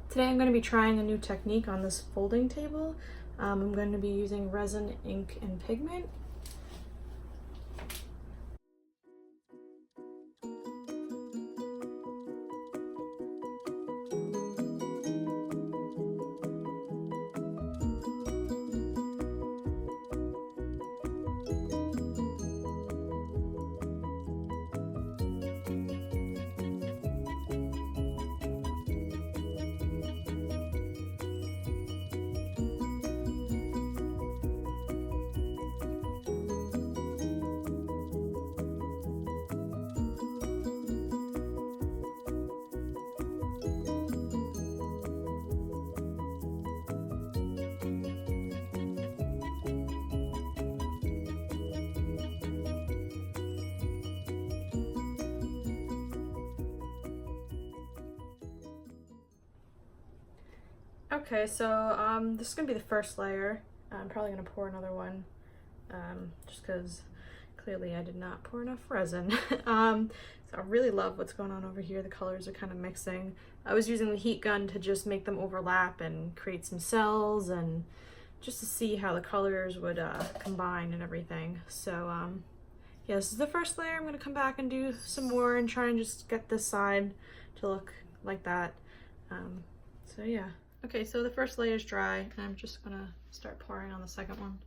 Today I'm going to be trying a new technique on this folding table. I'm going to be using resin, ink, and pigment. Okay, so this is gonna be the first layer. I'm probably gonna pour another one, just because clearly I did not pour enough resin. So I really love what's going on over here. The colors are kind of mixing. I was using the heat gun to just make them overlap and create some cells and just to see how the colors would combine and everything. So yeah, this is the first layer. I'm gonna come back and do some more and try and just get this side to look like that. So yeah. Okay, so the first layer is dry, and I'm just gonna start pouring on the second one.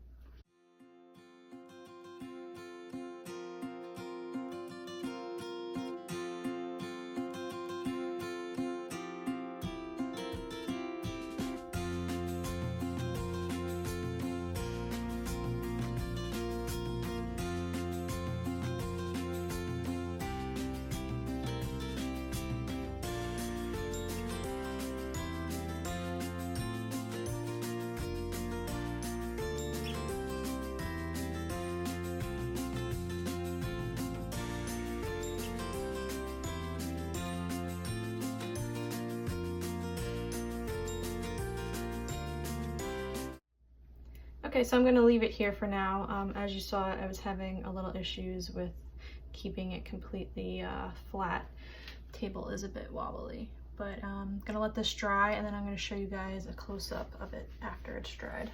Okay, so I'm going to leave it here for now. As you saw, I was having a little issues with keeping it completely flat. The table is a bit wobbly, but I'm going to let this dry, and then I'm going to show you guys a close-up of it after it's dried.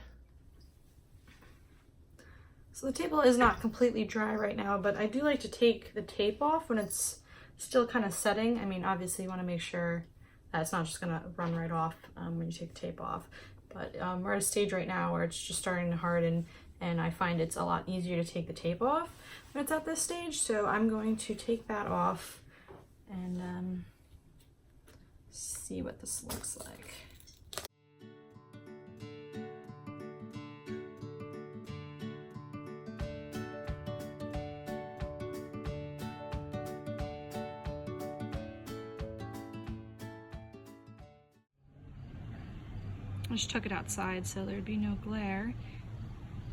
So the table is not completely dry right now, but I do like to take the tape off when it's still kind of setting. I mean, obviously you want to make sure that it's not just going to run right off when you take the tape off. But we're at a stage right now where it's just starting to harden, and I find it's a lot easier to take the tape off when it's at this stage. So I'm going to take that off and see what this looks like. I just took it outside so there'd be no glare,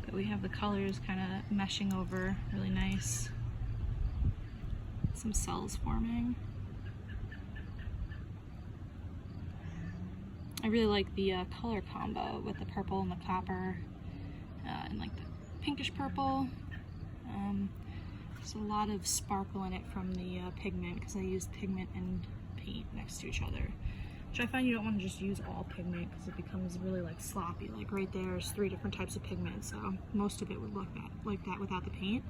but we have the colors kind of meshing over really nice. Some cells forming. I really like the color combo with the purple and the copper and like the pinkish purple. There's a lot of sparkle in it from the pigment because I used pigment and paint next to each other. Which I find you don't want to just use all pigment because it becomes really like sloppy. Like right there's 3 different types of pigment, so most of it would look like that without the paint.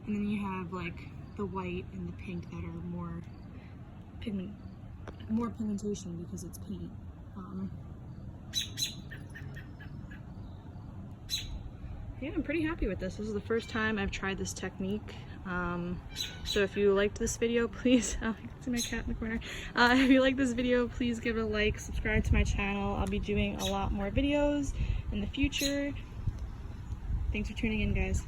And then you have like the white and the pink that are more pigmentation because it's paint. Yeah, I'm pretty happy with this. This is the first time I've tried this technique. So if you liked this video, please, I can see my cat in the corner. If you like this video, please give it a like, subscribe to my channel. I'll be doing a lot more videos in the future. Thanks for tuning in, guys.